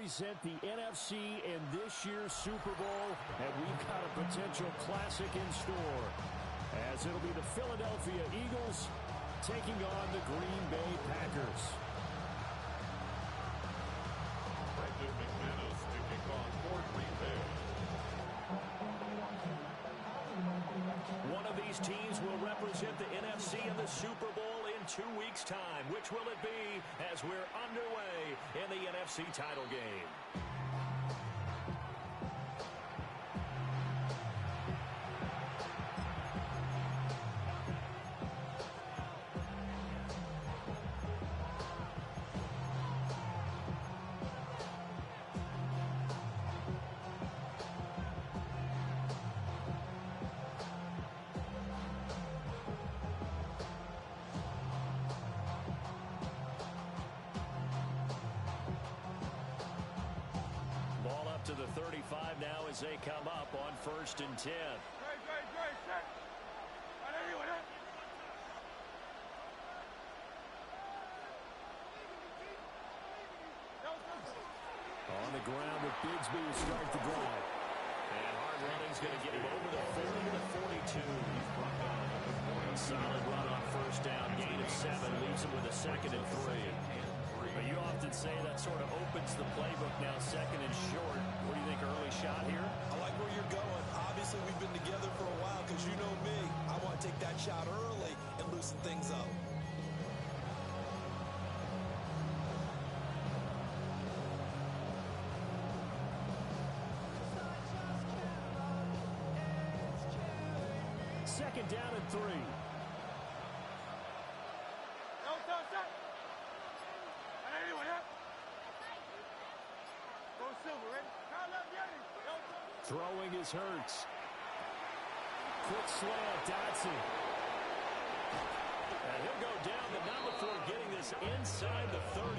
represent the NFC in this year's Super Bowl, and we've got a potential classic in store, as it'll be the Philadelphia Eagles taking on the Green Bay Packers. Brandon McManus to kick off for Green Bay. One of these teams will represent the NFC in the Super Bowl in 2 weeks' time. Which will it be as we're underway in the NFC title game? To the 35 now as they come up on 1st and 10. On the ground with Bigsby to start the drive. And hard running's going to get him over the 40 to the 42. Solid run on 1st down, gain of 7, leaves him with a 2nd and 3. But you often say that sort of opens the playbook now, 2nd and short. What do you think, early shot here? I like where you're going. Obviously, we've been together for a while because you know me. I want to take that shot early and loosen things up. Second down and 3. Throwing is Hurts. Quick slant, Dotson. And he'll go down, but not before getting this inside the 30.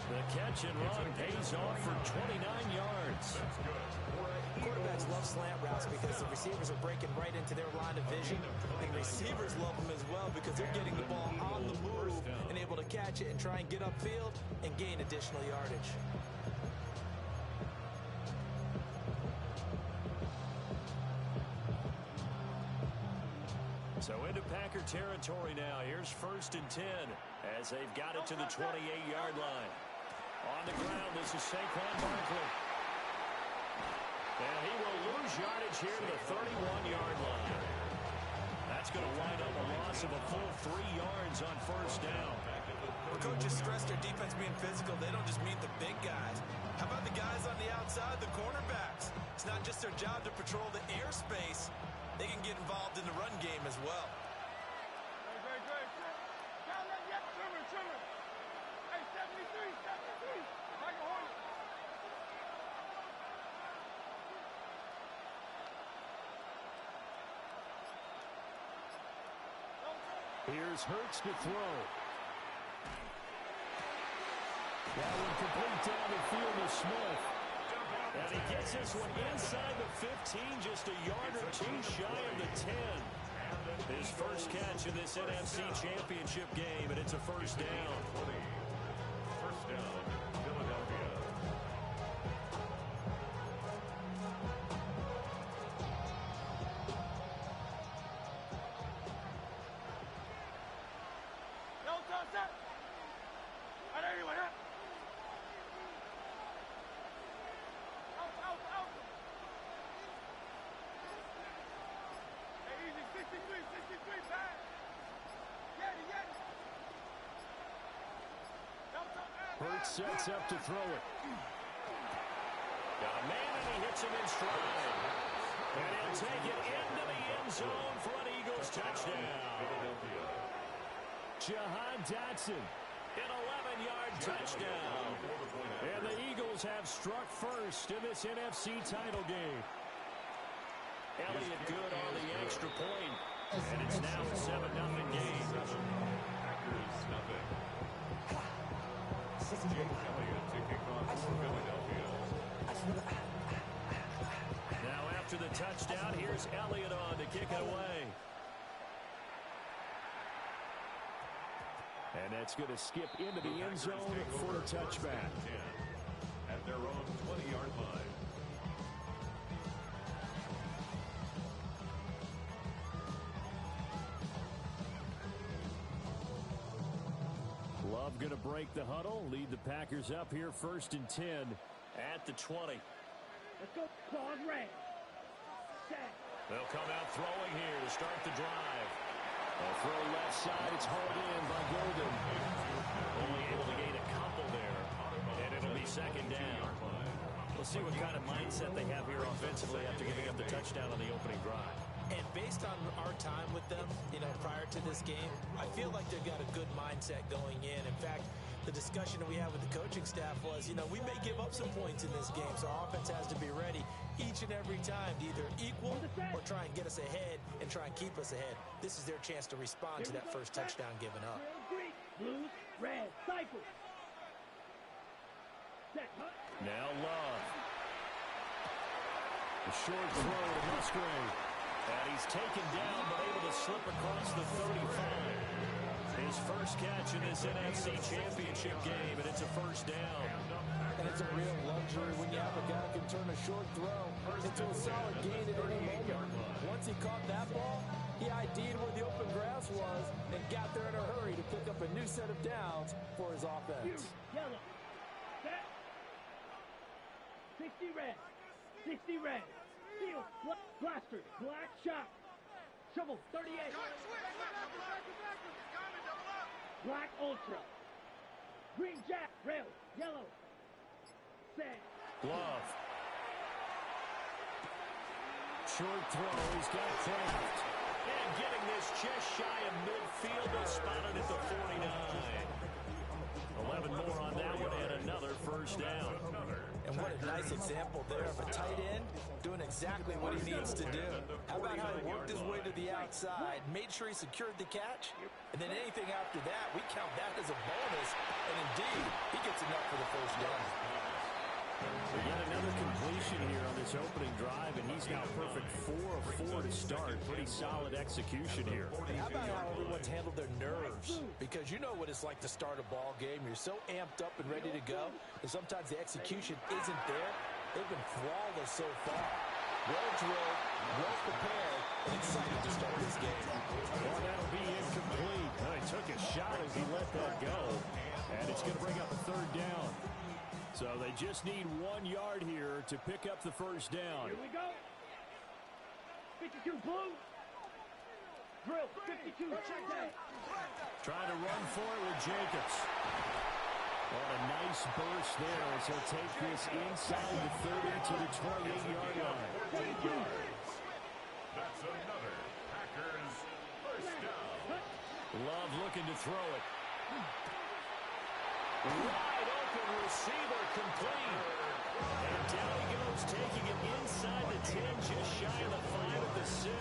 The catch and run pays off for 29 yards. Quarterbacks love slant routes because the receivers are breaking right into their line of vision. And receivers love them as well because they're getting the ball on the move and able to catch it and try and get upfield and gain additional yardage. So into Packer territory now. Here's 1st and 10 as they've got it to the 28-yard line. On the ground, this is Saquon Barkley. And he will lose yardage here to the 31-yard line. That's going to wind up a loss of a full 3 yards on 1st down. The coaches stress their defense being physical. They don't just mean the big guys. How about the guys on the outside, the cornerbacks? It's not just their job to patrol the airspace. They can get involved in the run game as well. Hey, 73, 73. If I can hold it. Here's Hurts to throw. That one complete down the field to Smith. And he gets this one inside the 15, just a yard or 2 shy of the 10. His first catch in this NFC Championship game, and it's a 1st down. 1st down, Philadelphia. Don't touch that. I know you want that. Out. Hey, easy, 63, pass. Get it. Hurts sets up to throw it. Got a man, and he hits him in stride. And he'll take it into the end zone for an Eagles touchdown. Jahan Dotson, an 11-yard touchdown. And the Eagles have struck first in this NFC title game. Elliott good on the extra point. And it's now a 7-0 game. Packers nothing. James Elliott to kick off for Philadelphia. Now after the touchdown, here's Elliott on to kick it away. And that's going to skip into the end zone for a touchback. At their Love going to break the huddle, lead the Packers up here 1st and 10 at the 20. Let's go. Claws red. Set. They'll come out throwing here to start the drive. They'll throw left side. It's hauled in by Golden. Only able to gain a couple there, and it'll be 2nd down. We'll see what kind of mindset they have here offensively after giving up the touchdown on the opening drive. And based on our time with them, prior to this game, I feel like they've got a good mindset going in. In fact, the discussion that we had with the coaching staff was, we may give up some points in this game, so our offense has to be ready each and every time to either equal or try and get us ahead and try and keep us ahead. This is their chance to respond to that first touchdown given up. Blue, red, cycle. Set. Now Love. A short throw to Musgrave. And he's taken down, but able to slip across the 35. His first catch in this NFC Championship game, and it's a 1st down. And it's a real luxury when you have a guy who can turn a short throw into a solid gain at any moment. Once he caught that ball, he ID'd where the open grass was and got there in a hurry to pick up a new set of downs for his offense. Yellow. Set. 60 red. 60 red. Steel. Blaster. Black shot. Shovel. 38. Black ultra. Green jack. Rail. Yellow. Set. Love. Short throw. He's got Kraft. And getting this just shy of midfield. Is spotted at the 49. 11 more on that one and another 1st down. And what a nice example there of a tight end doing exactly what he needs to do. How about how he worked his way to the outside, made sure he secured the catch, and then anything after that, we count that as a bonus, and indeed, he gets enough for the 1st down. So yet another completion here on this opening drive, and he's now perfect 4 of 4 to start. Pretty solid execution here. How about how everyone's handled their nerves? Because you know what it's like to start a ball game. You're so amped up and ready to go, and sometimes the execution isn't there. They've been flawless so far. Well drilled, well prepared, and excited to start this game. Well, that'll be incomplete. He took a shot as he let that go, and it's going to bring up a 3rd down. So they just need 1 yard here to pick up the 1st down. Here we go. 52 blue. Drill. 52. Check that. Trying to run for it with Jacobs. What a nice burst there as he'll take this inside the 30 to the 28-yard line. 8 yards. That's another Packers 1st down. Love looking to throw it. Wide open receiver complete. And down he goes, taking it inside the 10, just shy of the 5 at the 6.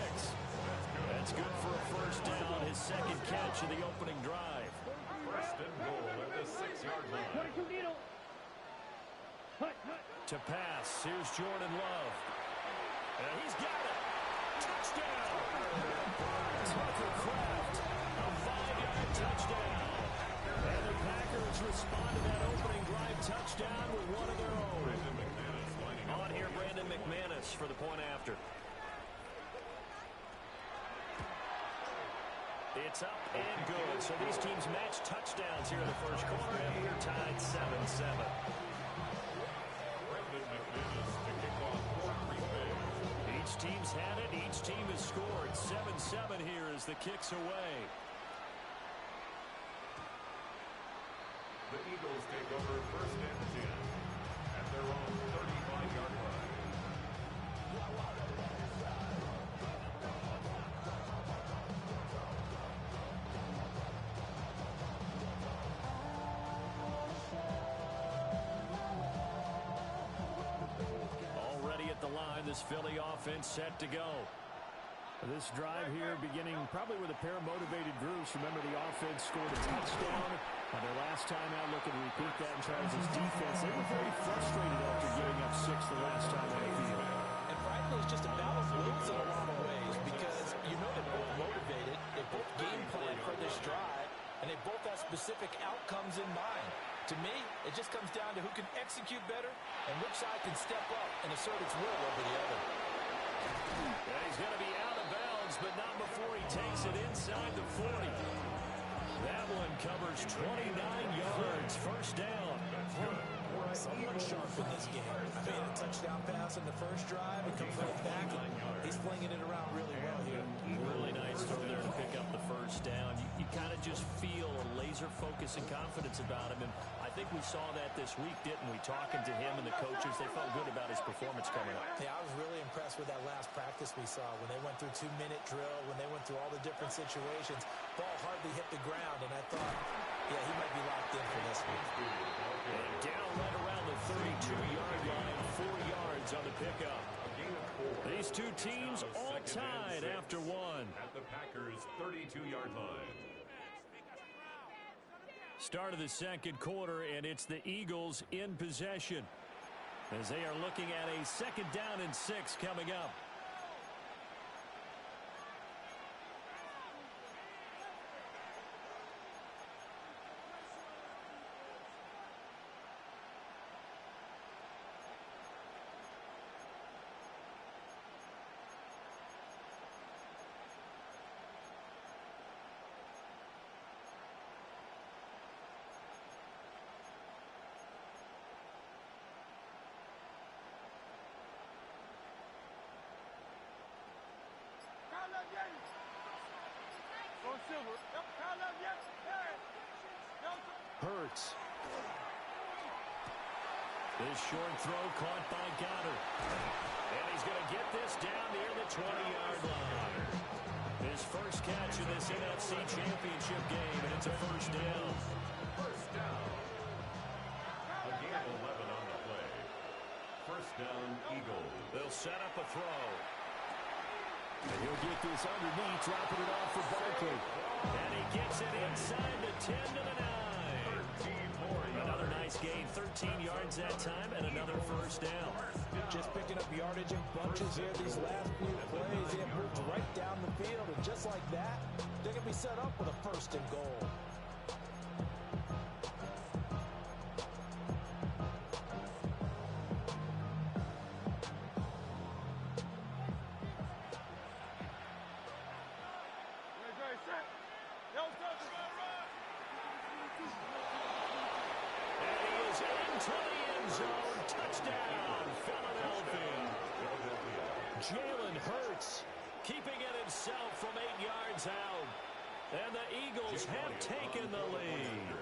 That's good for a 1st down, his 2nd catch of the opening drive. 1st and goal at the 6-yard line. 22 needle. Hut. To pass, here's Jordan Love. And he's got it. Touchdown. Tucker Kraft, a 5-yard touchdown. And the Packers respond to that opening drive touchdown with one of their own. On here, Brandon McManus for the point after. It's up and good. So these teams match touchdowns here in the 1st quarter, and we're tied 7-7. Each team's had it. Each team has scored. 7-7 here as the kick's away. The Eagles take over 1st and 10 at their own 35-yard line. Already at the line, this Philly offense set to go. This drive here beginning probably with a pair of motivated groups. Remember, the offense scored a touchdown on their last time out. Looking to repeat that and try this defense. They were very frustrated after giving up 6 the last time on the field. And frankly, it's just a battle of wills in a lot of ways because they're both motivated. They both game plan for this drive, and they both have specific outcomes in mind. To me, it just comes down to who can execute better and which side can step up and assert its will over the other. And he's going to be out of bounds, but not before he takes it inside the 40. That one covers 29 yards. First down. Someone sharp in this game. I mean, a touchdown pass on the first drive. It comes right back. He's flinging it around really well here. Really nice throw there to pick up the first down. You kind of just feel a laser focus and confidence about him. And I think we saw that this week, didn't we? Talking to him and the coaches, they felt good about his performance coming up. Yeah, I was really impressed with that last practice we saw when they went through 2-minute drill, when they went through all the different situations. Ball hardly hit the ground, and I thought, yeah, he might be locked in for this one. And down right around the 32-yard line, 4 yards on the pickup. These two teams all tied after one. At the Packers' 32-yard line. Start of the second quarter, and it's the Eagles in possession as they are looking at a 2nd down and 6 coming up. Hurts. This short throw caught by Goddard. And he's going to get this down near the 20-yard line. His first catch in this NFC Championship game, and it's a first down. First down. A gain of 11 on the play. First down, Eagles. They'll set up a throw. And he'll get this underneath, dropping it off for Barkley. And he gets it inside the 10 to the 9. Another nice gain, 13 yards that time, and another first down. Just picking up yardage in bunches here these last few plays. They have moved right down the field, and just like that, they're going to be set up with a 1st and goal. Jalen Hurts keeping it himself from 8 yards out. And the Eagles have taken the lead.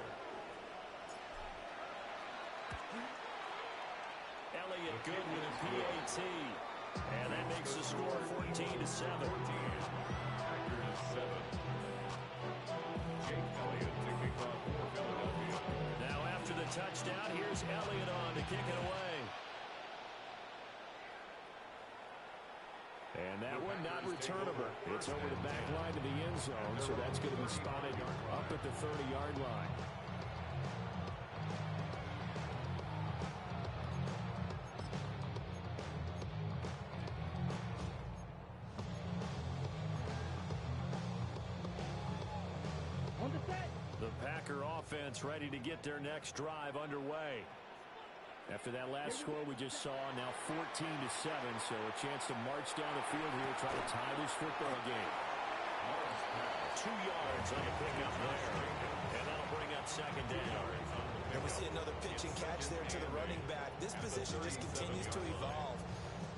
Elliott good with a PAT. And that makes the score 14-7. Packers 7. Jake Elliott to kick off for Philadelphia. Now after the touchdown, here's Elliott on to kick it away. And that one not returnable. It's over the back line to the end zone, so that's going to be spotted up at the 30-yard line. On the set. The Packer offense ready to get their next drive underway. After that last score we just saw, now 14-7, so a chance to march down the field here, try to tie this football game. 2 yards on the pickup there, and that'll bring up 2nd down. And we see another pitch and catch there to the running back. This position just continues to evolve.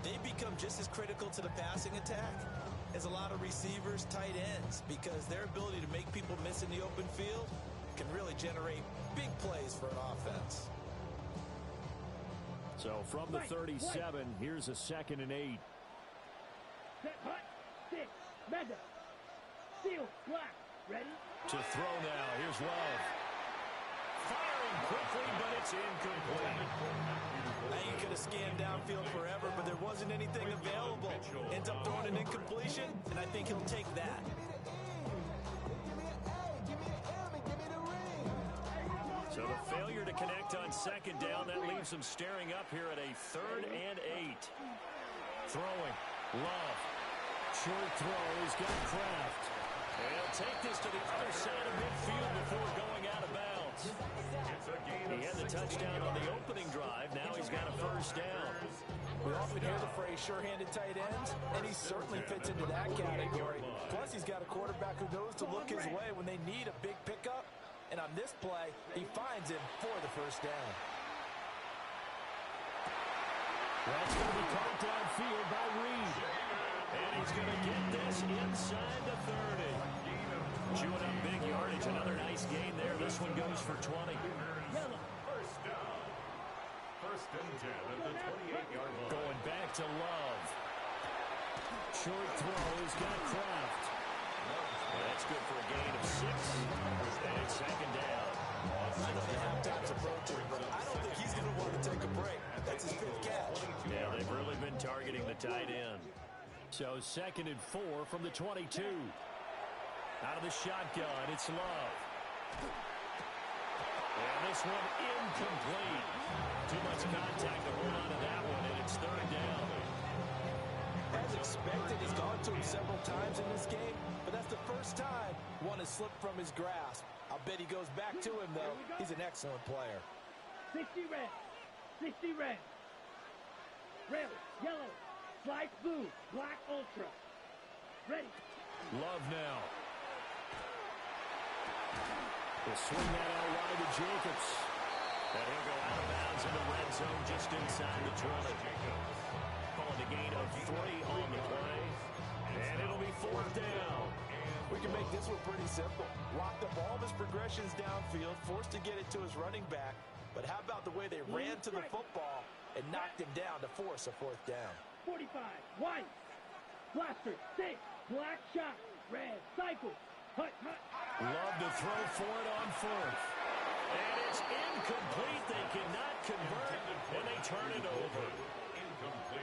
They become just as critical to the passing attack as a lot of receivers, tight ends, because their ability to make people miss in the open field can really generate big plays for an offense. So from the 37, here's a 2nd and 8. Set, hut, 6, Madden. Steel, black, ready? To throw now, here's Love. Firing quickly, but it's incomplete. Now you could have scanned downfield forever, but there wasn't anything available. Ends up throwing an incompletion, and I think he'll take that. So the failure to connect on 2nd down, that leaves them staring up here at a 3rd and 8. Throwing. Love. Short throw. He's got Kraft. And he'll take this to the other side of midfield before going out of bounds. He had the touchdown on the opening drive. Now he's got a first down. We often hear the phrase sure-handed tight ends, and he certainly fits into that category. Plus, he's got a quarterback who knows to look his way when they need a big pickup. And on this play, he finds him for the first down. That's going to be caught downfield by Reed. And he's going to get this inside the 30. Chewing up big yardage. Another nice gain there. This one goes for 20. First down. First and 10 at the 28-yard line. Going back to Love. Short throw. He's got Kraft. That's good for a gain of 6. And it's second down. I know the halftime's approaching, but I don't think he's going to want to take a break. That's his 5th catch. Yeah, they've really been targeting the tight end. So second and 4 from the 22. Out of the shotgun, it's Love. And this one incomplete. Too much contact to hold on to that one, and it's third down. As expected, he's gone to him several times in this game, but that's the first time one has slipped from his grasp. I'll bet he goes back to him, though. He's an excellent player. 60 red. 60 red. Red, yellow, slice blue, black ultra. Ready. Love now. He'll swing that out wide to Jacobs. And he'll go out of bounds in the red zone just inside the 20. Calling a gain of 3 on the play. And it'll be fourth down. We can make this one pretty simple. Locked up all of his progressions downfield, forced to get it to his running back. But how about the way they ran to the football and knocked him down to force a fourth down? 45, white, blaster, 6, black shot, red, cycle, hut, hut. Love to throw for it on fourth. And it's incomplete. They cannot convert, and they turn it over.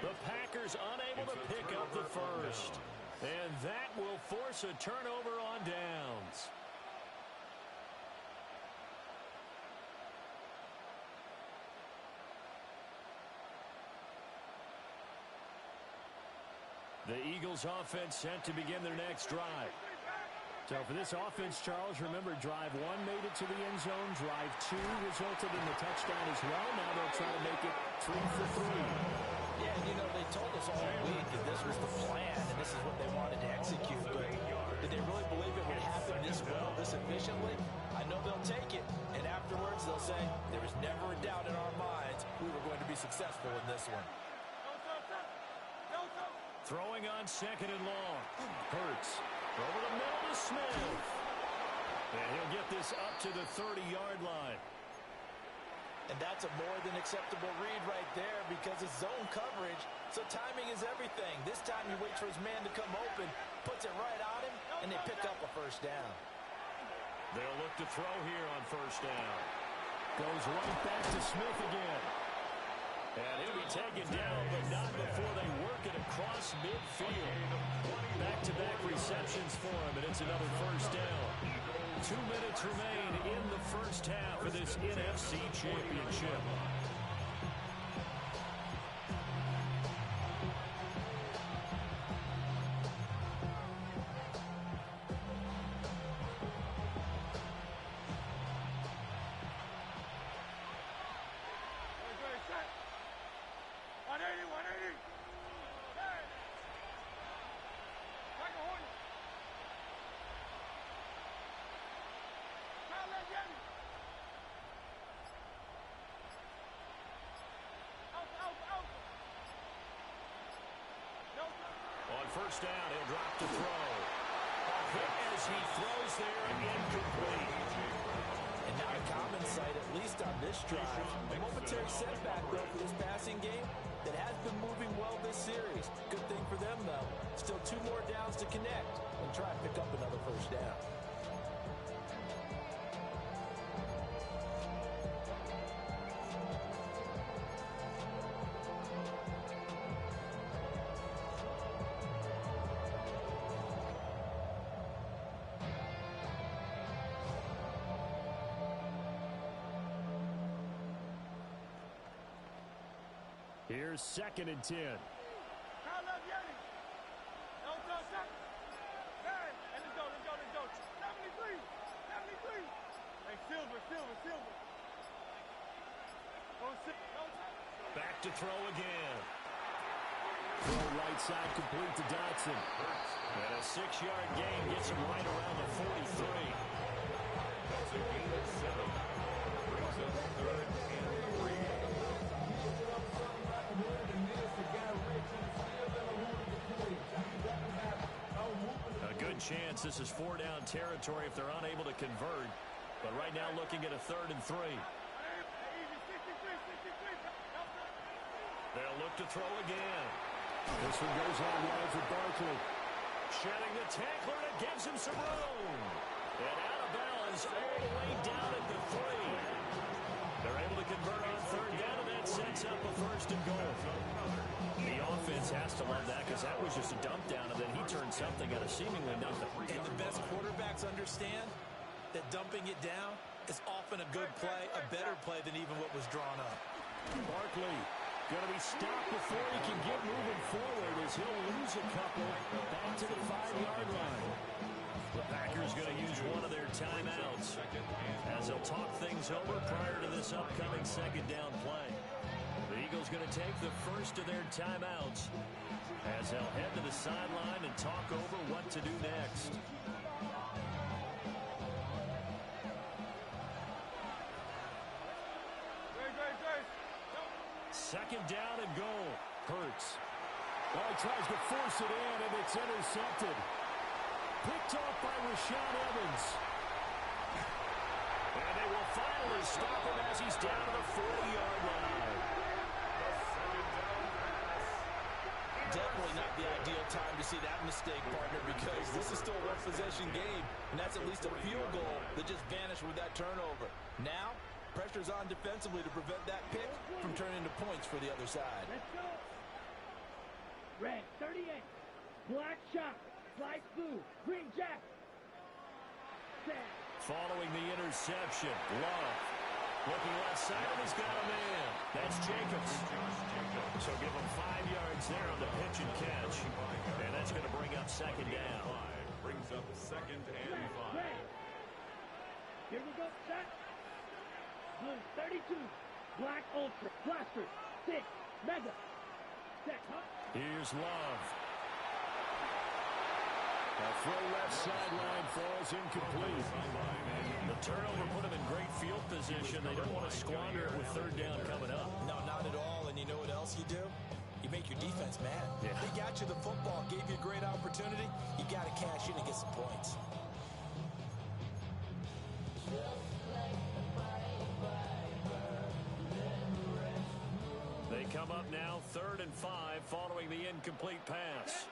The Packers unable to pick up the first. And that will force a turnover on downs. The Eagles offense set to begin their next drive. So for this offense, Charles, remember drive 1 made it to the end zone. Drive 2 resulted in the touchdown as well. Now they'll try to make it 3 for 3. Yeah, and you know, they told us all week that this was the plan and this is what they wanted to execute. But did they really believe it would happen this well, this efficiently? I know they'll take it. And afterwards, they'll say, there was never a doubt in our minds we were going to be successful in this one. Throwing on second and long. Hurts. Over the middle to Smith. And he'll get this up to the 30-yard line. And that's a more than acceptable read right there because it's zone coverage, so timing is everything. This time he waits for his man to come open, puts it right on him, and they pick up a first down. They'll look to throw here on first down. Goes right back to Smith again. And he'll be taken down, but not before they work it across midfield. Back-to-back receptions for him, and it's another first down. 2 minutes remain in the first half of this NFC Championship. First down, he'll drop to throw. Hit as he throws there, incomplete. And not a common sight, at least on this drive. A momentary setback, though, for this passing game that has been moving well this series. Good thing for them, though. Still 2 more downs to connect and try and pick up another first down. Here's second and 10. Back to throw again. Throw right side complete to Dotson. And a 6-yard gain gets him right around the 43. That's a gain of 7. Brings up 3rd and 3. A good chance this is 4-down territory if they're unable to convert. But right now looking at a 3rd and 3. They'll look to throw again. This one goes on wide for Barkley. Shedding the tackler, and it gives him some room. And out of bounds all the way down at the 3. They're able to convert on 3rd down, and that sets up a 1st and goal. The offense has to love that because that was just a dump down, and then he turned something out of seemingly nothing. And the best quarterbacks understand that dumping it down is often a good play, a better play than even what was drawn up. Barkley going to be stopped before he can get moving forward as he'll lose a couple back to the 5-yard line. The Packers going to use one of their timeouts as they'll talk things over prior to this upcoming 2nd down play. The Eagles going to take the first of their timeouts as they'll head to the sideline and talk over what to do next. Second down and goal. Hurts. Oh, he tries to force it in, and it's intercepted. Picked off by Rashaan Evans. And they will finally stop him as he's down to the 40-yard line. Definitely not the ideal time to see that mistake, partner, because this is still a one-possession game, and that's at least a field goal that just vanished with that turnover. Now, pressure's on defensively to prevent that pick from turning into points for the other side. Let's go. Red 38. Black shot. Light blue. Green jacket. Set. Following the interception, Love. Looking left side, and he's got a man. That's Jacobs. So give him 5 yards there on the pitch and catch. And that's going to bring up 2nd down. Brings up 2nd and 5. Red. Here we go. Set. Blue 32. Black ultra. Blaster. 6. Mega. Set. Huh? Here's Love. A throw left sideline falls incomplete. The turnover put him in great field position. They don't want to squander it with 3rd down coming up. No, not at all. And you know what else you do? You make your defense mad. Yeah. They got you the football, gave you a great opportunity. You got to cash in and get some points. They come up now 3rd and 5 following the incomplete pass.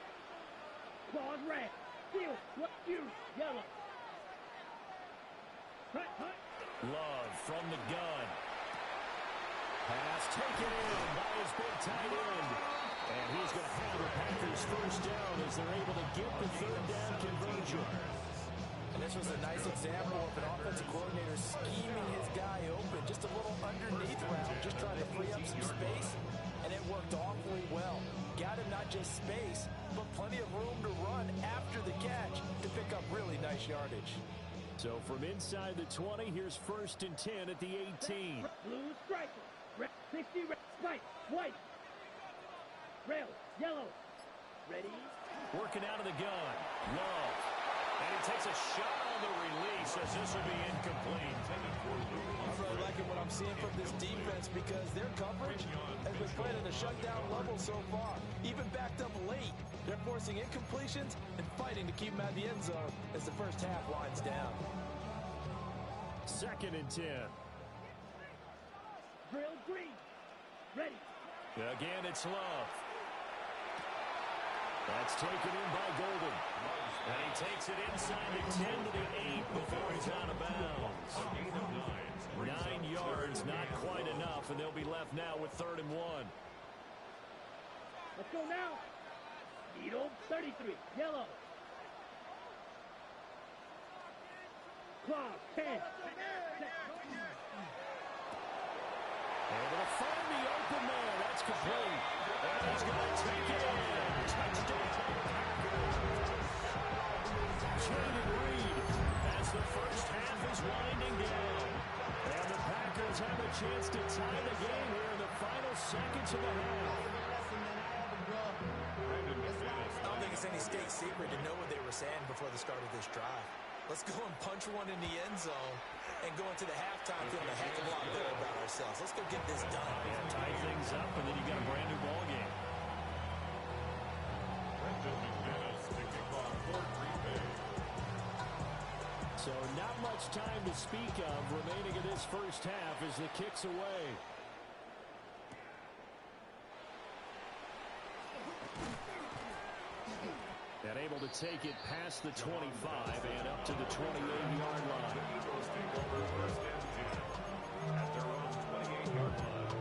Claws red. Steel. What? You. Yellow. Hut. Hut. Love from the gun. Pass taken in by his big tight end. And he's going to have the Packers 1st down as they're able to get the 3rd down conversion. And this was a nice example of an offensive coordinator scheming his guy open. Just a little underneath route, just trying to free up some space. And it worked awfully well. Got him not just space, but plenty of room to run after the catch to pick up really nice yardage. So from inside the 20, here's 1st and 10 at the 18. Blue striker. Red 60. Red spike. White. Rail. Yellow. Ready. Working out of the gun. Love. And he takes a shot on the release as this will be incomplete. I'm really liking what I'm seeing from this defense because their coverage has been playing at a shutdown level so far. Even backed up late, they're forcing incompletions and fighting to keep them out of the end zone as the first half winds down. 2nd and 10. Drill green. Ready. Again, it's Love. That's taken in by Golden. And he takes it inside the 10 to the 8 before he's out of bounds. 9 yards, not quite enough, and they'll be left now with 3rd and 1. Let's go now. Needle 33. Yellow. Claw 10. Able to find the open man. That's complete. And he's going to take it in. Touchdown, Packers. Jaden Reed as the first half is winding down. And the Packers have a chance to tie the game here in the final seconds of the half. it's any state secret to know what they were saying before the start of this drive. Let's go and punch one in the end zone and go into the halftime feeling a heck of a lot better about ourselves. Let's go get this done. Yeah, tie things up, and then you got a brand new ball game. So not much time to speak of remaining in this first half as the kick's away. And able to take it past the 25 and up to the 28-yard line. Eagles take over first and 10 at their own 28-yard line.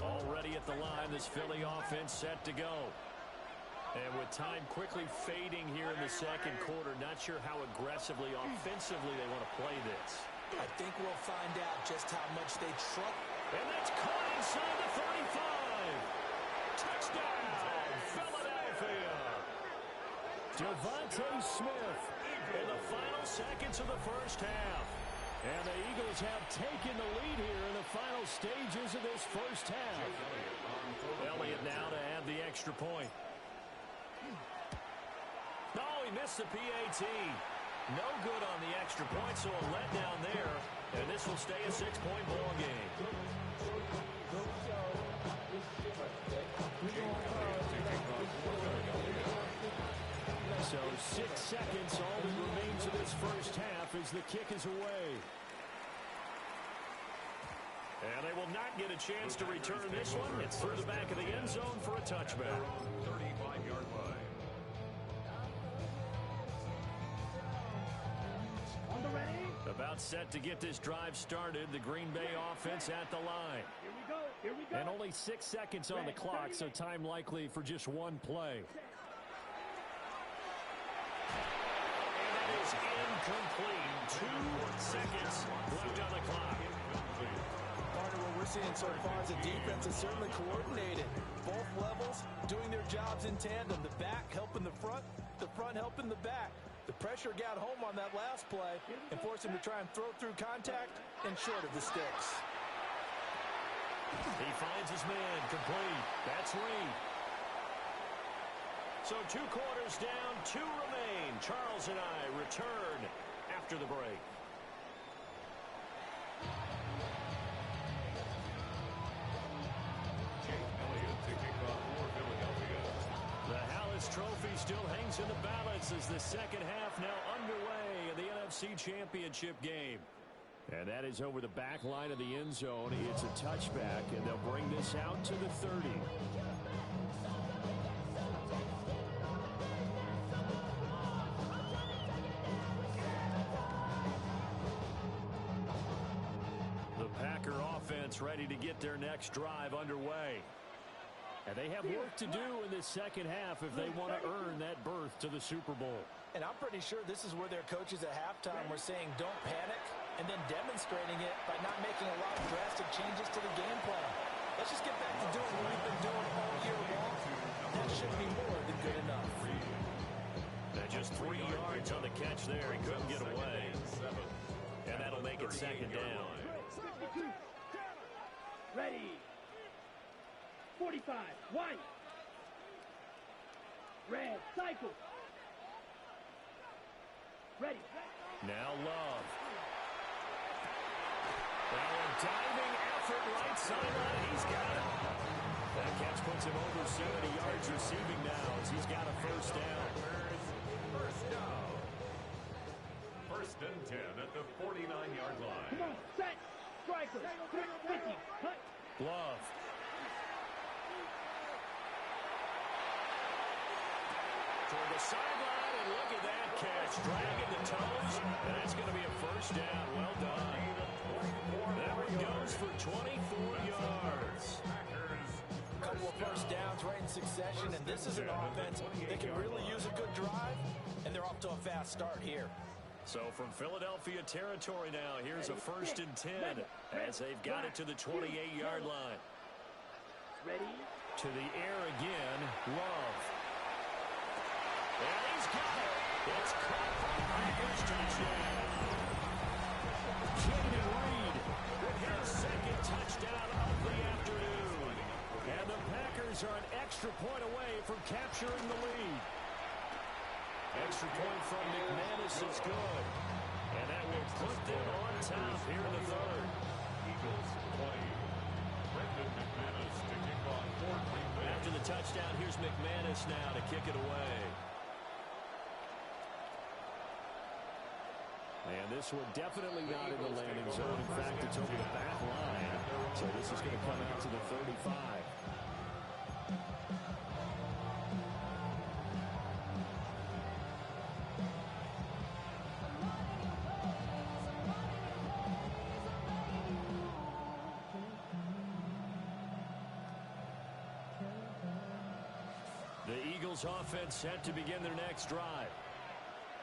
Already at the line, this Philly offense set to go. And with time quickly fading here in the second quarter, not sure how aggressively, offensively they want to play this. I think we'll find out just how much they trust. And that's caught inside the 35. Touchdown, Philadelphia. Devontae Smith in the final seconds of the first half. And the Eagles have taken the lead here in the final stages of this first half. Elliott now to add the extra point. Oh, he missed the PAT. No good on the extra point, so a letdown there. And this will stay a 6-point ball game. So 6 seconds, all that remains of this first half as the kick is away. And they will not get a chance to return this one. It's through the back of the end zone for a touchback. 35-yard line. About set to get this drive started. The Green Bay offense at the line. Here we go. Here we go. And only 6 seconds on the clock, so time likely for just one play. And that is incomplete. 2 seconds left on the clock. Partner, what we're seeing so far is the defense is certainly coordinated. Both levels doing their jobs in tandem. The back helping the front helping the back. The pressure got home on that last play and forced him to try and throw through contact and short of the sticks. He finds his man complete. That's Reed. So 2 quarters down, 2 remain. Charles and I return after the break. Trophy still hangs in the balance as the second half now underway in the NFC Championship game. And that is over the back line of the end zone. It's a touchback, and they'll bring this out to the 30. The Packer offense ready to get their next drive underway. And they have work to do in this second half if they want to earn that berth to the Super Bowl. And I'm pretty sure this is where their coaches at halftime were saying don't panic and then demonstrating it by not making a lot of drastic changes to the game plan. Let's just get back to doing what we've been doing all year long. That should be more than good enough. And just 3 yards on the catch there. He couldn't get away. And that'll make it second down. 52. Ready. 45, white. Red, cycle. Ready. Now Love. Now a diving effort right sideline. He's got it. That catch puts him over 70 yards receiving now as he's got a first down. First down. First and 10 at the 49-yard line. Come on, set. Striker. 50. Cut. Love. Toward the sideline, and look at that catch. Dragging the toes. That's going to be a first down. Well done. That one goes for 24 yards. A couple of first downs right in succession, and this is an offense that can really use a good drive, and they're off to a fast start here. So from Philadelphia territory now, here's a first and 10 as they've got it to the 28-yard line. Ready. To the air again, Love. And he's got it. It's caught for the Packers touchdown. Jaden Reed with his second touchdown of the afternoon. And the Packers are an extra point away from capturing the lead. Extra point from McManus is good. And that will put them on top here in the third. Eagles 20. Brendan McManus to kick off for Green Bay. After the touchdown, here's McManus now to kick it away. And this one definitely not in the landing zone. In fact, it's over the back line. So this is going to come out to the 35. The Eagles offense set to begin their next drive.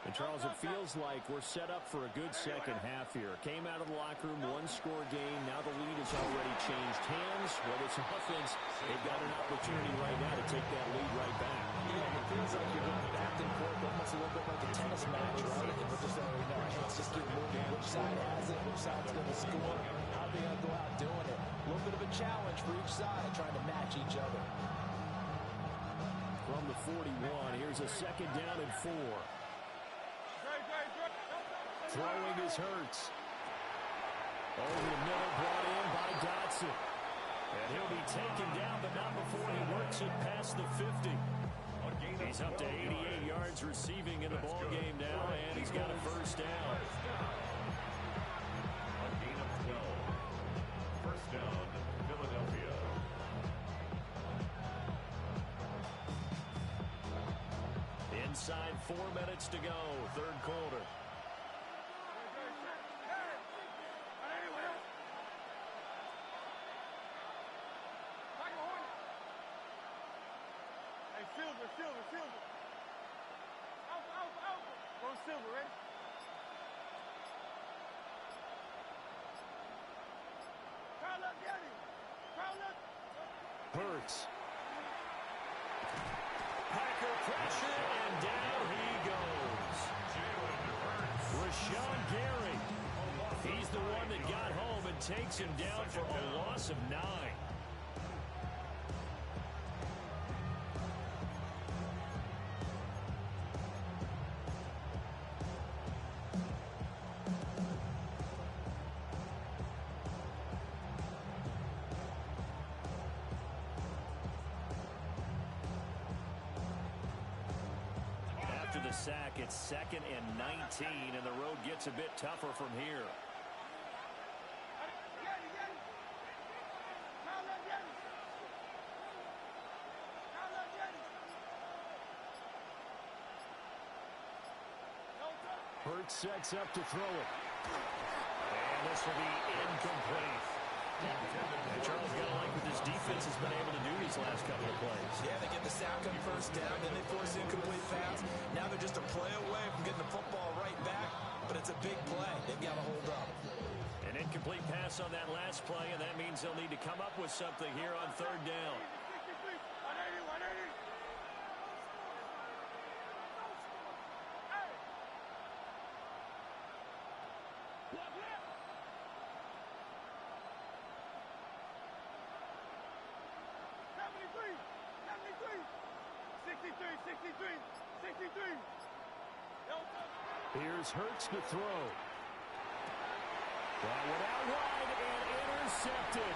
And, Charles, it feels like we're set up for a good second half here. Came out of the locker room, one-score game. Now the lead has already changed hands. Whether it's offense, they've got an opportunity right now to take that lead right back. Yeah, it feels like you're going back and forth, almost a little bit like a tennis match, right? And we're just saying, our hands just keep moving. Which side has it? Which side's going to score? How are they going to go out doing it? A little bit of a challenge for each side, trying to match each other. From the 41, here's a second down and 4. Throwing is Hurts. Over the middle, brought in by Dotson. And he'll be taken down, but not before he works it past the 50. He's up to 88 yards receiving in the ball game now, and he's got a first down. A gain of 12. First down, Philadelphia. Inside 4 minutes to go, third quarter. Silver. Alpha. Go Silver, ready? Hurts. Packer pressure, and down he goes. Rashawn Gary. He's the one that got home and takes him down for a loss of 9. The sack, it's 2nd and 19, and the road gets a bit tougher from here. Hurts sets up to throw it. And this will be incomplete. And Charles, got to like what this defense has been able to do these last couple of plays. Yeah, they get the sack on first down, then they force incomplete pass. Now they're just a play away from getting the football right back, but it's a big play. They've got to hold up. An incomplete pass on that last play, and that means they'll need to come up with something here on third down. Here's Hurts to throw. That went out wide and intercepted.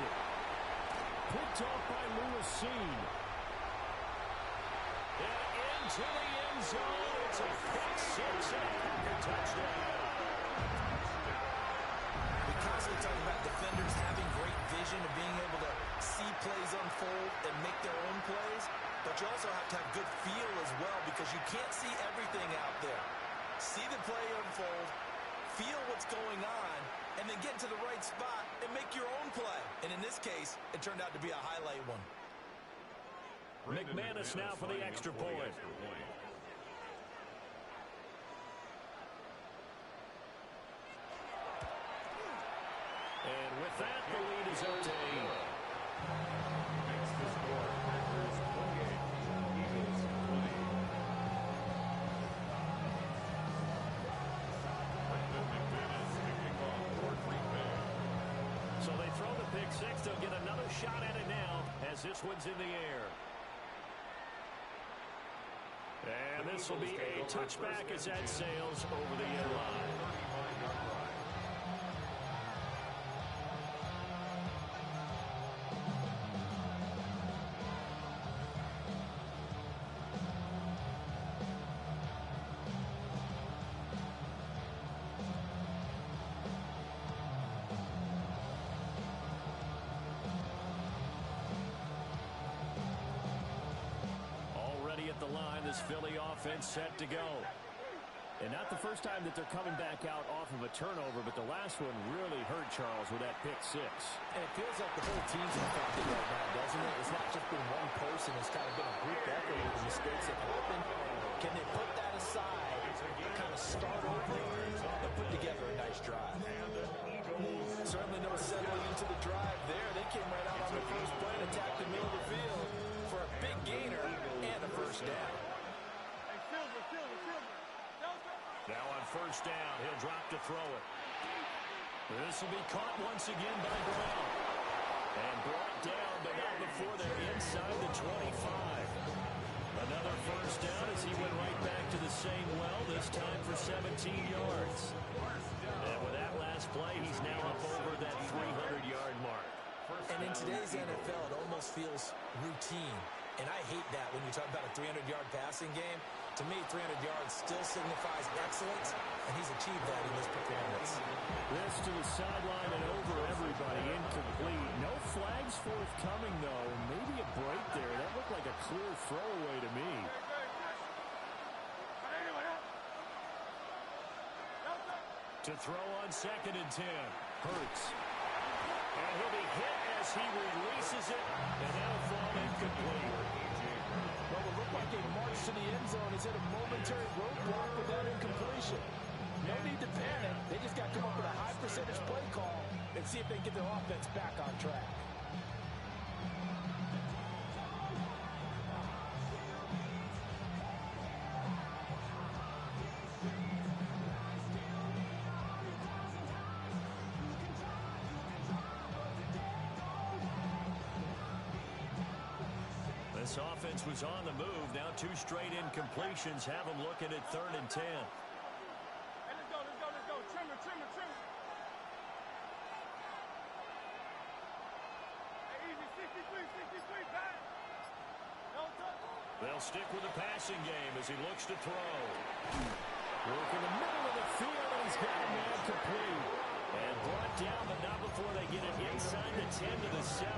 Picked off by Lewis Seen. And into the end zone. It's a pick six and a Packer touchdown. We constantly talk about defenders having great vision and being able to see plays unfold and make their own plays. But you also have to have good feel as well, because you can't see everything out there. See the play unfold, feel what's going on, and then get to the right spot and make your own play. And in this case, it turned out to be a highlight one. McManus now for the extra point. And with that, the lead is up to 8. Makes the score Packers 28, Eagles 20. 6. They'll get another shot at it now as this one's in the air. And this will be a touchback as that sails over the end line. At the line, this Philly offense set to go. And not the first time that they're coming back out off of a turnover, but the last one really hurt Charles with that pick 6. And it feels like the whole team's affected right now, doesn't it? It's not just been one person. It's kind of been a group effort with the mistakes that happened. Can they put that aside, kind of start over, and put together a nice drive? Certainly no settling into the drive there. They came right out on the first play and attacked the middle of the field for a big gainer and a first down. Now on first down, he'll drop to throw it. This will be caught once again by Brown. And brought down, but not before they're inside the 25. Another first down as he went right back to the same well, this time for 17 yards. And with that last play, he's now up over that 300-yard mark. And in today's NFL, it almost feels routine. And I hate that when you talk about a 300-yard passing game. To me, 300 yards still signifies excellence, and he's achieved that in this performance. This to the sideline and over everybody, incomplete. No flags forthcoming, though. Maybe a break there. That looked like a clear throwaway to me. To throw on 2nd and 10. Hurts. And he'll be hit as he releases it, and that'll fall incomplete. Well, it looked like a march to the end zone. He's hit a momentary roadblock with that incompletion. No need to panic. They just got to come up with a high percentage play call and see if they can get their offense back on track. This offense was on the move. Now 2 straight incompletions have them looking at 3rd and 10. Hey, let's go. Trimmer. Hey, easy, 63, back. No touch. They'll stick with the passing game as he looks to throw. Work in the middle of the field, and he's got a man complete. And brought down, but not before they get it inside the 10 to the 7.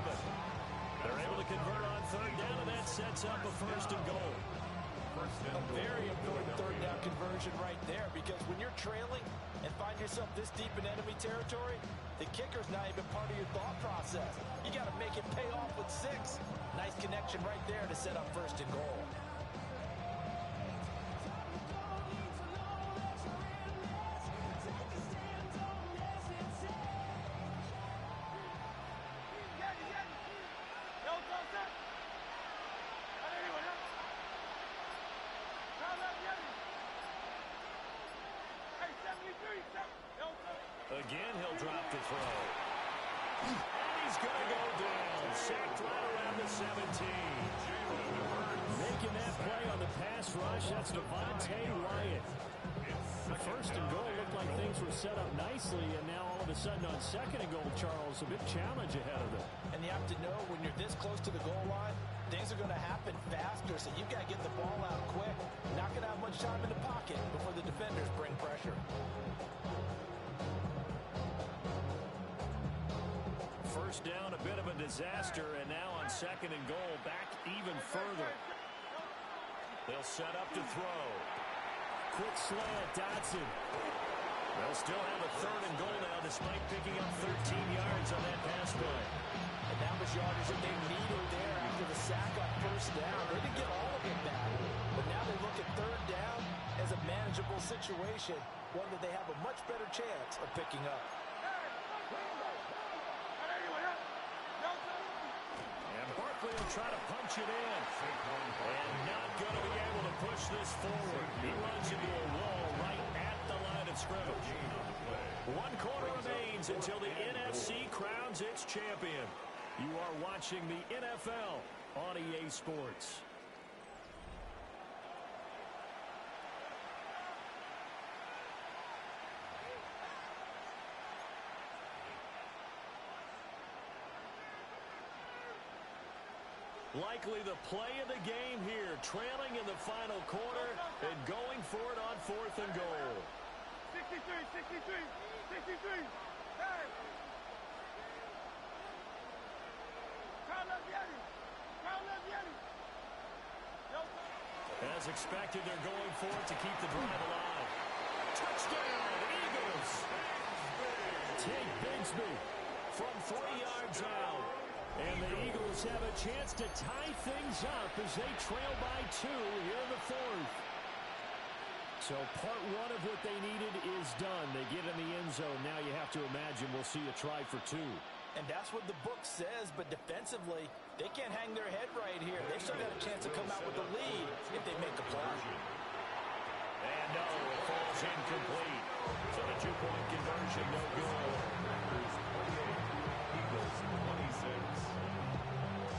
They're able to convert on 3rd down, and that sets up a 1st and goal. A very important 3rd down conversion right there, because when you're trailing and find yourself this deep in enemy territory, the kicker's not even part of your thought process. You got to make it pay off with 6. Nice connection right there to set up 1st and goal. Again, he'll drop to throw. And he's going to go down. Sacked right around the 17. Making that play on the pass rush, that's Devontae Wyatt. The 1st and goal looked like things were set up nicely, and now all of a sudden on 2nd and goal, Charles, a big challenge ahead of them. And you have to know when you're this close to the goal line, things are going to happen faster, so you've got to get the ball out quick. Not going to have much time in the pocket before the defenders bring pressure. First down, a bit of a disaster, and now on 2nd and goal, back even further. They'll set up to throw. Quick slant, Dotson. They'll still have a 3rd and goal now, despite picking up 13 yards on that pass play. And that was yardage that they needed there after the sack on 1st down. They didn't get all of it back, but now they look at 3rd down as a manageable situation, one that they have a much better chance of picking up. And Barkley will try to punch it in. And not going to be able to push this forward. He runs into a wall right at the line of scrimmage. One quarter remains until the NFC crowns its champion. You are watching the NFL on EA Sports. Likely the play of the game here, trailing in the final quarter and going for it on 4th and goal. 63, 63, 63. Hey! As expected, they're going for it to keep the drive alive. Touchdown, Eagles! Take Bigsby from 3 yards out. And the Eagles have a chance to tie things up as they trail by 2 here in the 4th. So part 1 of what they needed is done. They get in the end zone. Now you have to imagine we'll see a try for 2. And that's what the book says, but defensively, they can't hang their head right here. They still got a chance to come out with the lead if they make a play. And no, it falls incomplete. So the 2-point conversion, no good. Packers 28, Eagles 26.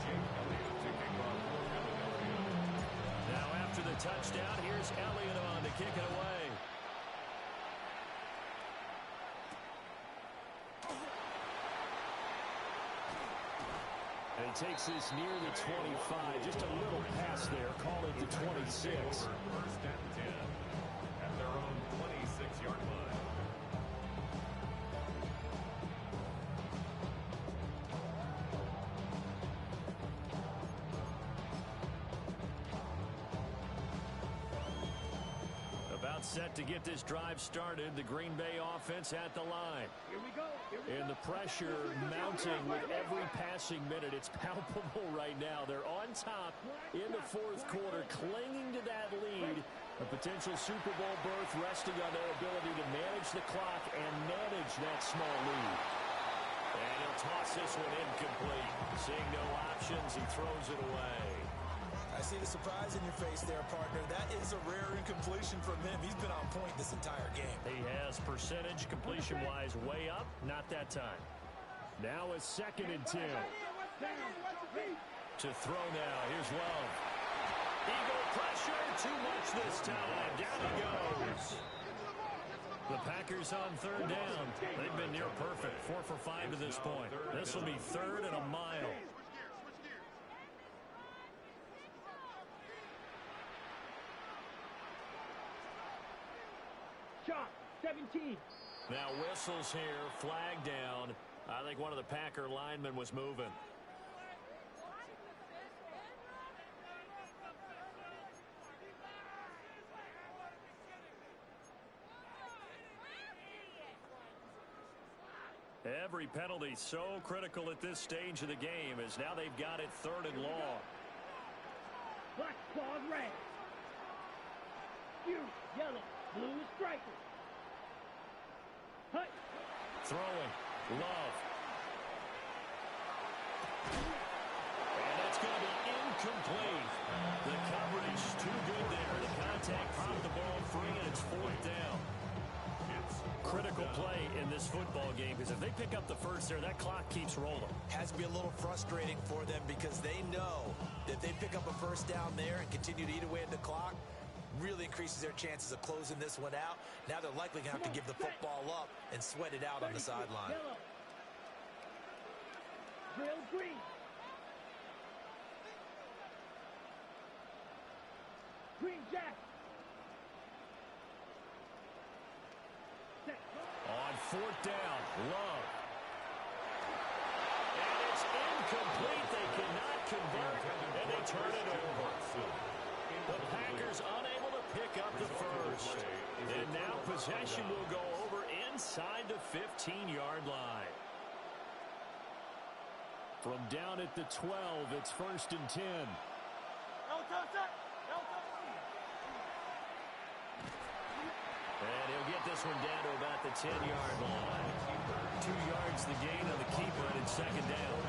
Jake Elliott to kick off for Philadelphia. Now after the touchdown, here's Elliott on to kick it away. And he takes this near the 25. Just a little pass there. Call it the 26. First and 10 at their own 26-yard line. About set to get this drive started. The Green Bay offense at the line. Here we go. And the pressure mounting with every passing minute. It's palpable right now. They're on top in the 4th quarter, clinging to that lead. A potential Super Bowl berth resting on their ability to manage the clock and manage that small lead. And he'll toss this one incomplete. Seeing no options, he throws it away. I see the surprise in your face there, partner. That is a rare incompletion from him. He's been on point this entire game. He has percentage completion-wise way up. Not that time. Now a 2nd and 10. To throw now. Here's Love. Eagle pressure. Too much this time. Down he goes. The Packers on 3rd down. They've been near perfect. 4 for 5 to this point. This will be 3rd and a mile. Shot, 17. Now whistles here, flag down. I think one of the Packer linemen was moving. Every penalty so critical at this stage of the game as now they've got it 3rd and long. Black claws red. Fury, yellow, blue striker. Hut. Throwing. Love. And that's going to be incomplete. The coverage too good there. The contact popped the ball free, and it's 4th down. Critical play in this football game because if they pick up the first there, that clock keeps rolling. Has to be a little frustrating for them because they know that if they pick up a first down there and continue to eat away at the clock, really increases their chances of closing this one out. Now they're likely going to have to give the football up and sweat it out on the sideline. Yellow. Drill green. Green jack. On 4th down, Love. And it's incomplete. They cannot convert, and they turn it over. The Packers unable to pick up the first. And now possession will go over inside the 15-yard line. From down at the 12, it's 1st and 10. And he'll get this one down to about the 10-yard line. 2 yards the gain on the keeper, and it's 2nd down.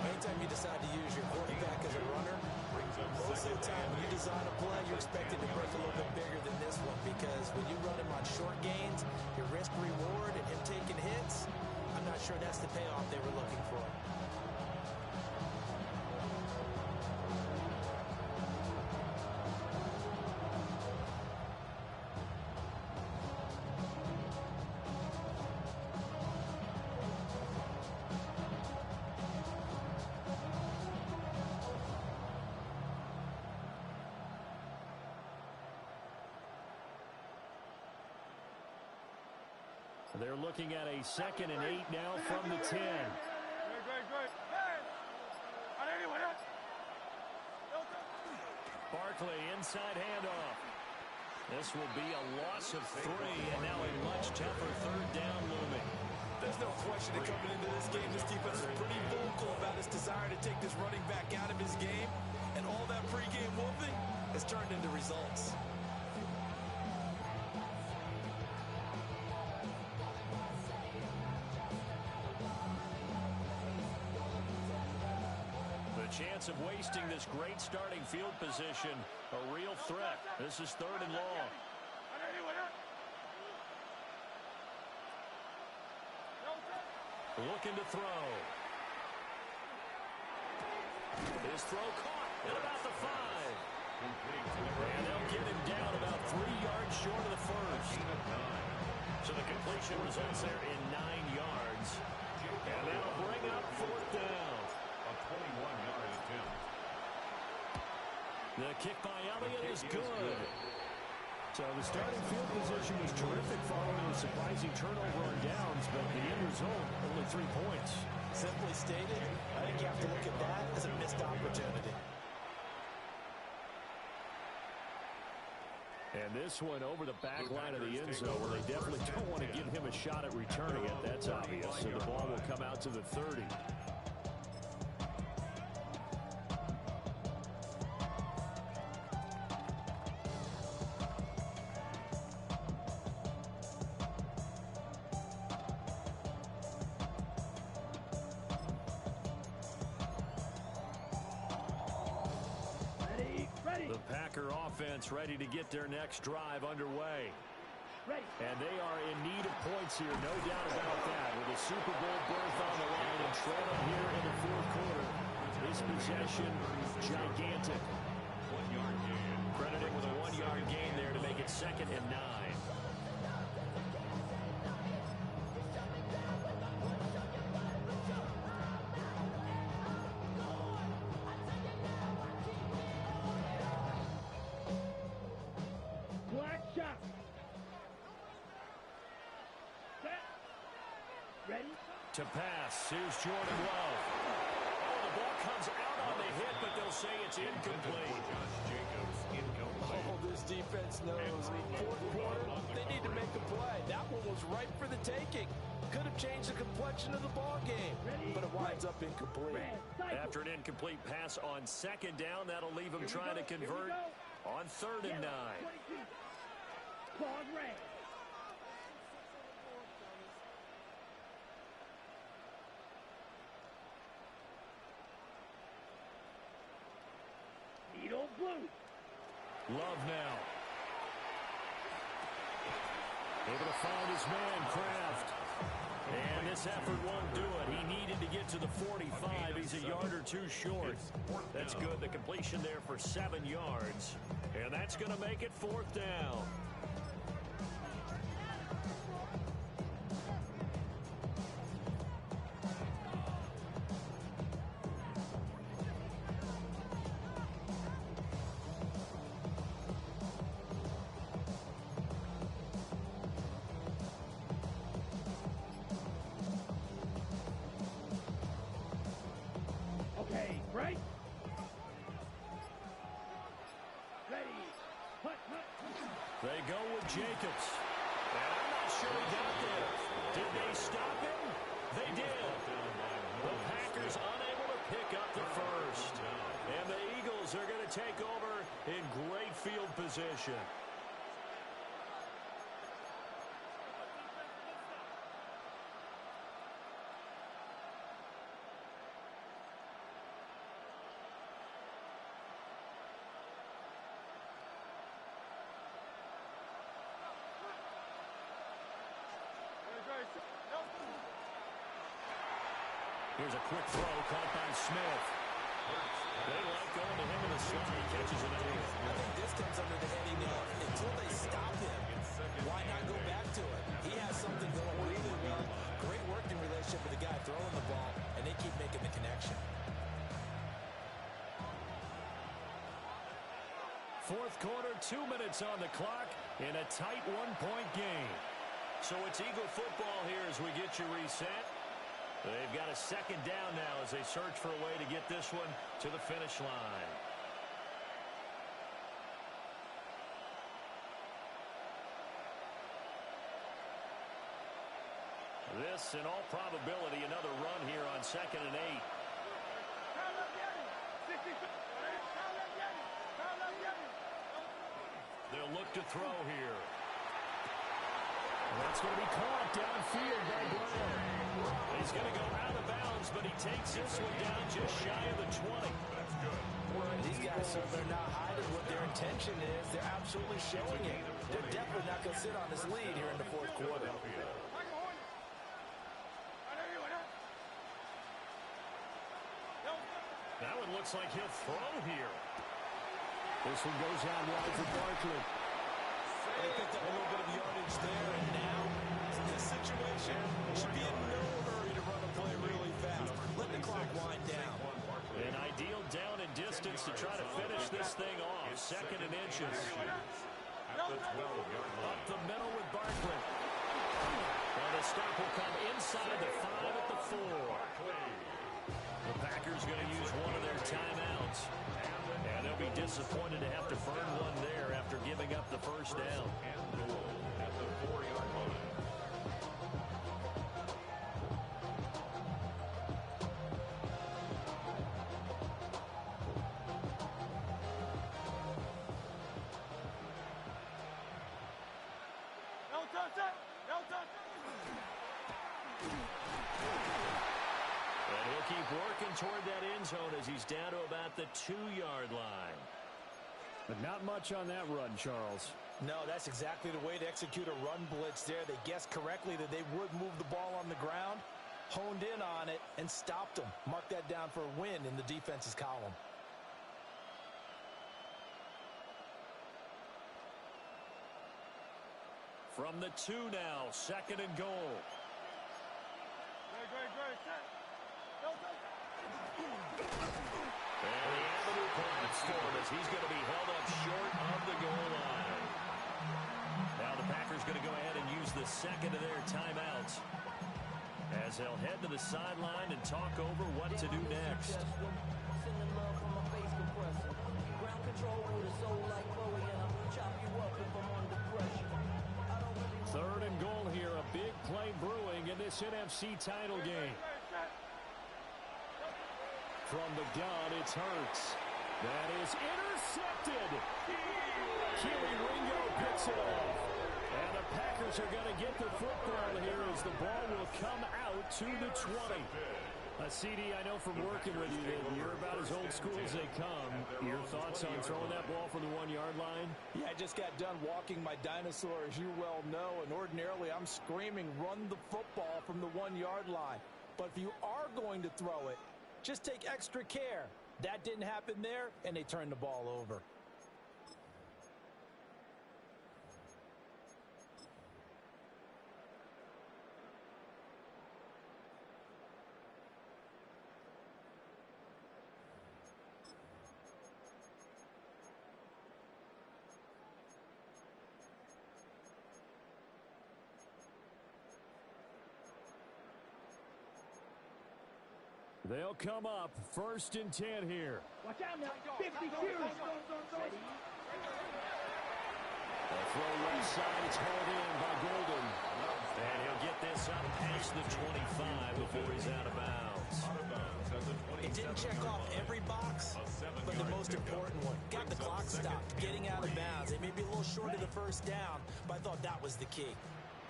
Anytime you decide to use your quarterback as a runner, most of the time when you design a play, you're expected to break a little bit bigger than this one because when you run him on short gains, your risk-reward and him taking hits, I'm not sure that's the payoff they were looking for. They're looking at a 2nd and 8 now from the 10. Great. Hey! Barkley, inside handoff. This will be a loss of 3, and now a much tougher 3rd down looming. There's no question that coming into this game, this defense is pretty vocal about its desire to take this running back out of his game, and all that pregame whooping has turned into results. Chance of wasting this great starting field position. A real threat. This is 3rd and long. Looking to throw. His throw caught at about the 5. And they'll get him down about 3 yards short of the 1st. So the completion results there in 9 yards. And that'll bring up 4th down. 21-yard attempt. The kick by Elliott is good. So the starting field position was terrific following a surprising turnover on downs, but the end result, only 3 points. Simply stated, I think you have to look at that as a missed opportunity. And this one over the back line of the end zone, where they definitely don't want to give him a shot at returning it. That's obvious. So the ball will come out to the 30. The Packer offense ready to get their next drive underway. And they are in need of points here, no doubt about that. With a Super Bowl berth on the line and trailing here in the 4th quarter. This possession, gigantic. 1-yard gain. Credited with a 1-yard gain there to make it 2nd and 9. To pass, here's Jordan Love. Oh, the ball comes out on the hit, but they'll say it's incomplete. Oh, this defense knows. 4th quarter, they need to make a play. That one was ripe for the taking. Could have changed the complexion of the ball game, but it winds up incomplete. After an incomplete pass on 2nd down, that'll leave him trying to convert on 3rd and 9. Claude Ray. Love now. Able to find his man, Kraft. And this effort won't do it. He needed to get to the 45. He's a yard or 2 short. That's good. The completion there for 7 yards. And that's going to make it 4th down. Right? Ready. Hut. They go with Jacobs. And I'm not sure he got there. Did they stop him? They did. The Packers unable to pick up the 1st. And the Eagles are going to take over in great field position. Here's a quick throw caught by Smith. They like going to him in the slot. He catches it anyway. I think this comes under the heading of until they stop him, why not go back to it? He has something going really well. Great working relationship with the guy throwing the ball, and they keep making the connection. Fourth quarter, 2 minutes on the clock in a tight one-point game. So it's Eagle football here as we get you reset. They've got a second down now as they search for a way to get this one to the finish line. This, in all probability, another run here on 2nd and 8. They'll look to throw here. And that's going to be caught downfield by Brown. He's going to go out of bounds, but he takes this one down just shy of the 20. That's good. These guys, so they're not hiding what their intention is. They're absolutely showing it. They're definitely not going to sit on this lead here in the fourth quarter. That one looks like he'll throw here. This one goes out wide for Barkley. They picked up a little bit of yardage there, and now, in this situation, should be in no hurry to run a play really fast. Let the clock wind down. An ideal down and distance to try to finish this thing off. 2nd and inches. At the 12-yard line. Up the middle with Barkley. And the stop will come inside the 5 at the 4. The Packers going to use one of their timeouts. And they'll be disappointed to have to burn one there after giving up the first down. And goal at the 4-yard line. And he'll keep working toward that end zone as he's down to about the 2-yard line. But not much on that run, Charles. No, that's exactly the way to execute a run blitz there. They guessed correctly that they would move the ball on the ground, honed in on it, and stopped them. Mark that down for a win in the defense's column. From the 2 now, 2nd and goal. And the avenue collapse for him as he's going to be held up short of the goal line. Now the Packers going to go ahead and use the second of their timeouts as they'll head to the sideline and talk over what to do next. Third and goal here, a big play brewing in this NFC title game. From the gun, it's Hurts. That is intercepted. Keely Ringo picks it off. And the Packers are going to get the football here as the ball will come out to the 20. CD, I know from working with you that you're about as old school as they come. Your thoughts on throwing that ball from the 1-yard line? Yeah, I just got done walking my dinosaur, as you well know, and ordinarily I'm screaming, run the football from the 1-yard line. But if you are going to throw it, just take extra care. That didn't happen there, and they turned the ball over. They'll come up 1st and 10 here. Watch out now. 50 series. A throw left side. It's hauled in by Golden. And he'll get this up past the 25 before he's out of bounds. It didn't check off every box, but the most important one. Got the clock stopped, getting out of bounds. They may be a little short of the first down, but I thought that was the key.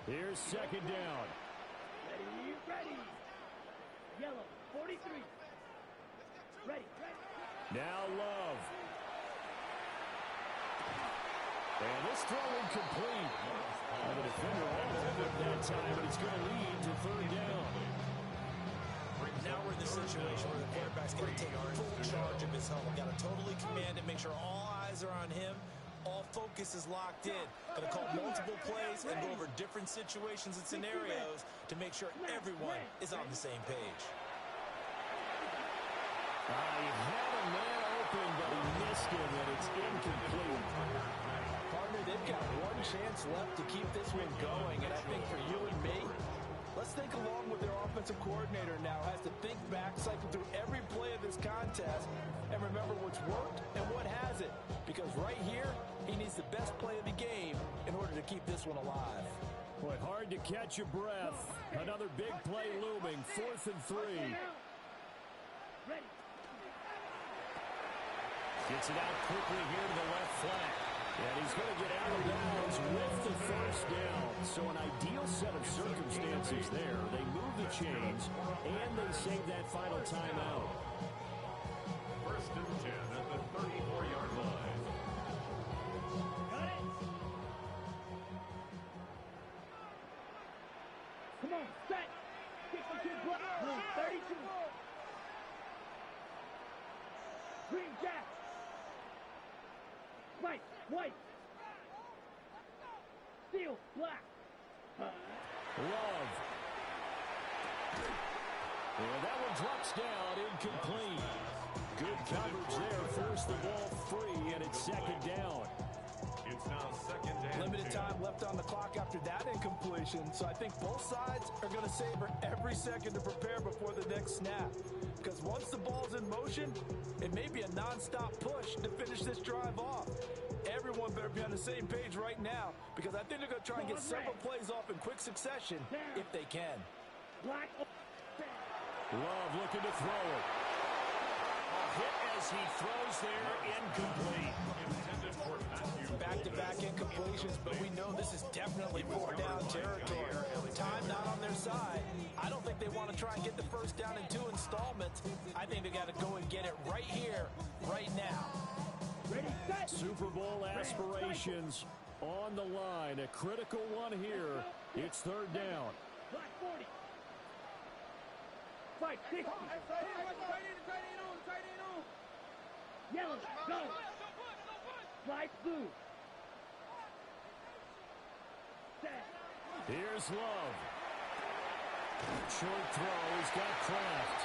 Here's 2nd down. Ready. Yellow. 43. Ready. Now Love. And this throw incomplete. And the defender all over it that time, but it's going to lead to 3rd down. now we're in the situation where the quarterback's got to take full charge of his huddle. Got to totally command it, make sure all eyes are on him. All focus is locked in. Got to call multiple plays and go over different situations and scenarios to make sure everyone is on the same page. He had a man open, but he missed him, and it's incomplete. Partner, they've got one chance left to keep this one going, and I think for you and me, let's think along with their offensive coordinator now. Has to think back, cycle through every play of this contest, and remember what's worked and what hasn't. Because right here, he needs the best play of the game in order to keep this one alive. Boy, hard to catch your breath. Another big play looming, 4th and 3. Ready. Gets it out quickly here to the left flank. And he's going to get out of bounds with the first down. So an ideal set of circumstances there. They move the chains, and they save that final timeout. 1st and 10 at the 34-yard line. Got it. Come on, set. 62 block. 32. Green Jack. White. White. Steel. Black. Love. And that one drops down, incomplete. Good coverage there, forced the ball free, and it's 2nd down. It's now 2nd and Limited 10. time left on the clock after that incompletion, so I think both sides are going to savor every second to prepare before the next snap. Because once the ball's in motion, it may be a non-stop push to finish this drive off. Everyone better be on the same page right now, because I think they're going to try and get several plays off in quick succession if they can. Black. Love looking to throw it. A hit as he throws there, incomplete. Intended for Matthew. Back-to-back incompletions, but we know this is definitely 4-down territory. Time not on their side. I don't think they want to try and get the first down in 2 installments. I think they got to go and get it right here, right now. Ready, set. Super Bowl aspirations on the line. A critical one here. It's 3rd down. Black 40. Fight 60. Yellow, go. Light blue. Set. Here's Love. Short throw. He's got Kraft.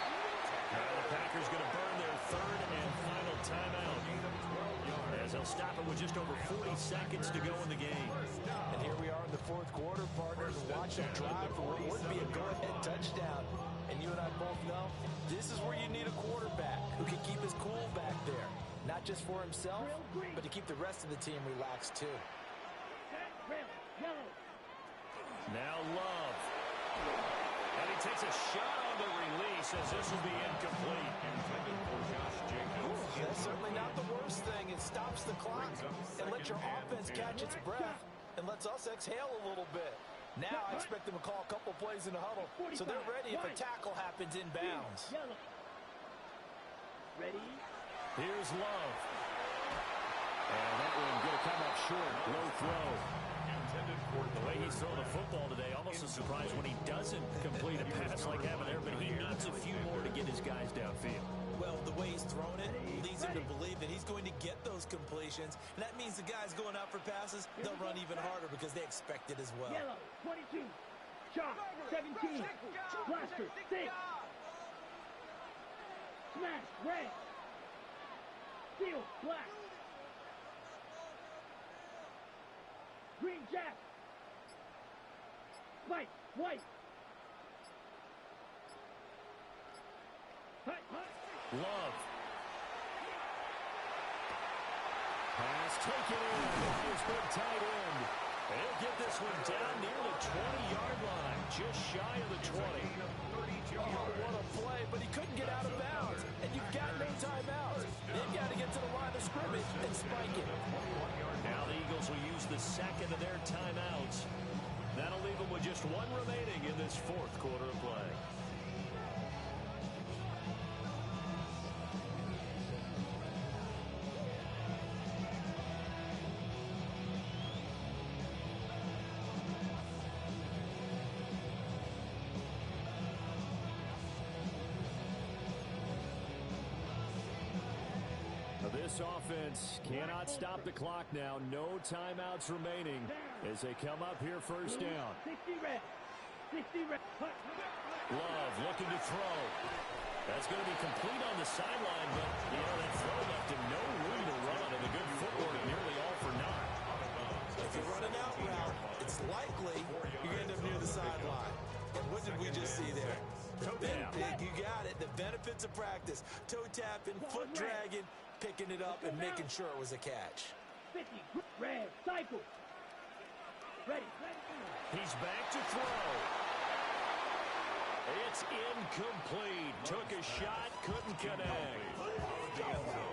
The Packers going to burn their 3rd and final timeout, as they'll stop it with just over 40 seconds to go in the game. And here we are in the 4th quarter, partners, watching drive for what would be a go-ahead touchdown. And you and I both know this is where you need a quarterback who can keep his cool back there. Not just for himself, but to keep the rest of the team relaxed too. Red, yellow. Now Love. And he takes a shot on the release as this will be incomplete. Intended for Josh Jacobs. That's certainly not the worst thing. It stops the clock and lets your offense catch its breath and lets us exhale a little bit. Now I expect them to call a couple plays in the huddle, so they're ready if a tackle happens inbounds. Yellow. Ready. Here's Love. And that one going to come up short. Low throw. Intended for The way he's throwing the football today, almost a surprise when he doesn't complete a pass like having there, but he needs a few more to get his guys downfield. Well, the way he's thrown it leads him to believe that he's going to get those completions, and that means the guys going out for passes, they'll run even harder because they expect it as well. Yellow, 22. Chalk, 17. Blaster, 6. Smash, red. Steel, black. Green Jack. Spike, white. Hut, hut. Love. Pass taken in by his big tight end. He'll get this one down near the 20-yard line, just shy of the 20. Oh, what a play, but he couldn't get out of bounds, and you've got no timeouts. They've got to get to the line of scrimmage and spike it. Now the Eagles will use the second of their timeouts. That'll leave them with just one remaining in this 4th quarter of play. This offense cannot stop the clock now. No timeouts remaining as they come up here first down. 60 red. 60 red. Love looking to throw. That's going to be complete on the sideline, but, that throw left him no room to run, and the good footwork nearly all for naught. If you run an out route, it's likely you're going to end up near the sideline. And what did we just see there? You got it. The benefits of practice. Toe tapping, foot dragging, picking it up, and making sure it was a catch. 50 red. Cycle. Ready. He's back to throw. It's incomplete. Took a shot, couldn't connect.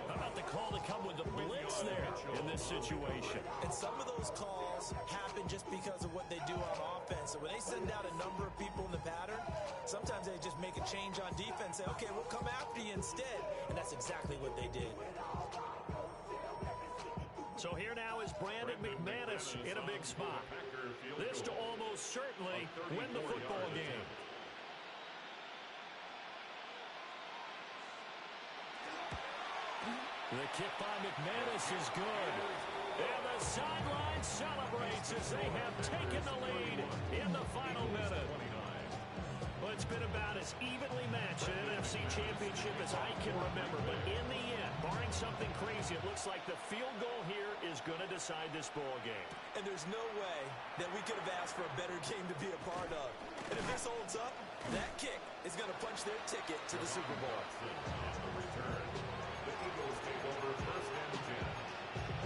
How about the call to come with the blitz there in this situation? And some of those calls happen just because of what they do on offense. So when they send out a number of people in the pattern, sometimes they just make a change on defense. Say, okay, we'll come after you instead. And that's exactly what they did. So here now is Brandon McManus in a big spot. This to almost certainly win the football game. The kick by McManus is good. And the sideline celebrates as they have taken the lead in the final minute. Well, it's been about as evenly matched an NFC Championship as I can remember. But in the end, barring something crazy, it looks like the field goal here is going to decide this ball game. And there's no way that we could have asked for a better game to be a part of. And if this holds up, that kick is going to punch their ticket to the Super Bowl. The Eagles take over first and 10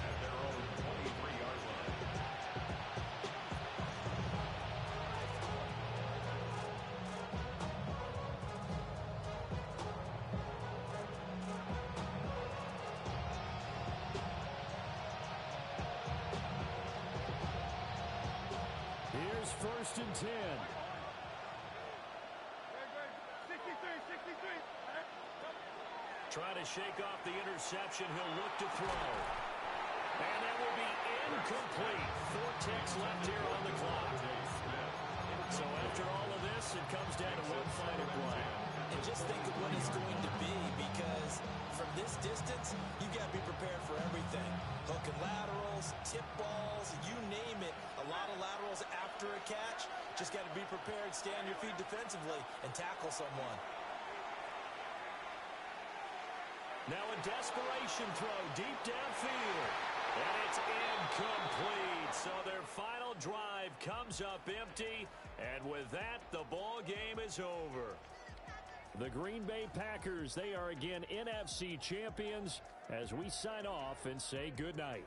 at their own 23-yard line. Here's first and 10. 63. Trying to shake off the interception. He'll look to throw. And that will be incomplete. 4 ticks left here on the clock. So after all of this, it comes down to one final play. And just think of what it's going to be, because from this distance, you got to be prepared for everything. Hook and laterals, tip balls, you name it. A lot of laterals after a catch. Just got to be prepared, stay on your feet defensively, and tackle someone. Now a desperation throw deep downfield. And it's incomplete. So their final drive comes up empty. And with that, the ball game is over. The Green Bay Packers, they are again NFC champions as we sign off and say goodnight.